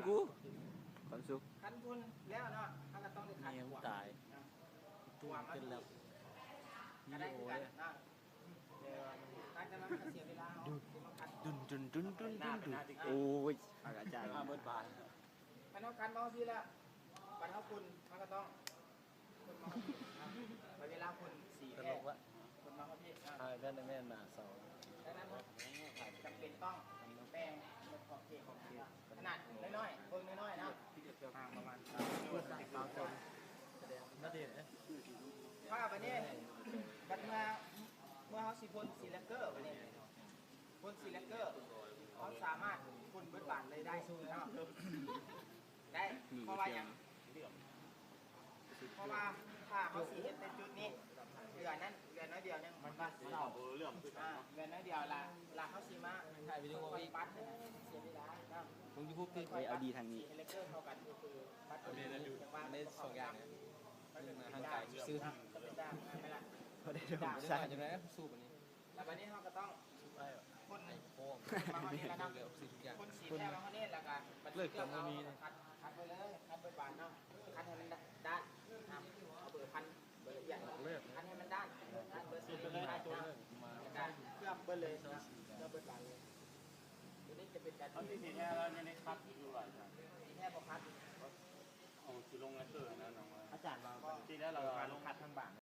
กูความสุข คันทุนแล้วเนาะเขาก็ต้องได้คัน นี่มันตายตู้ขึ้นแล้ว ก็ วิ ได้ ดีโอ กัน เลย เนาะการจะมาเสียเวลาคัน ดุนโอ้ยอาจารย์มาเบิดบาน คันเขาคันมาพี่แล้วคันเขาคุณเขาก็ต้องคุณมาเวลาคุณสี่ ต แค่ ลกวะ คุณมาพี่ ใช่แม่นแม่นหนาเสา ดังนั้นจำเป็นต้องแปลงขอบเขตขนาดน้อยๆเพิ่มน้อยๆนะห่างประมาณ3 คน น่าเด็ดนะ ว่าวันนี้กันเมื่อเขาสีพ่นสีเลกเกอร์วันนี้พ่นสีเลกเกอร์เขาสามารถพ่นเบิดบานเลยได้ได้เพราะว่าอย่างเพราะว่าถ้าเขาสีเห็นในจุดนี้เดือนนั้นเดือนน้อยเดียวนึงมันปัดเศร้าเรื่องเดือนน้อยเดียวละเขาสีมาถ่ายวิดีโออีกปัดเสียเวลาลงยูทูบคือเอาดีทางนี้เลกเกอร์เข้ากันคือปัดตัวนี้ได้2 อย่างมาทางกายซื้อก็เป็นด้านไม่ละพอได้ดูใช่จังไงสู้แบบนี้แล้ววันนี้เขาก็ต้องคนโค้งมาคนนี้แล้วนะคนสีแท้มาคนนี้แล้วก็เลิกกับมีคัดไปเลยคัดไปบานเนาะคัดให้มันด้านเอาเบอร์พันเบอร์ใหญ่คัดให้มันด้านเบอร์4เลยนะการเครื่องเบอร์เลยนะเครื่องเบอร์บานเลยตัวนี้จะเป็นการสีแท้แล้วเนี่ยคัดอยู่อ่ะสีแท้พอคัด เอาสิลงแล้วเกิดนะน้อง อาจารย์เรา ที่แล้วเราลงคัดทั้งบ้าน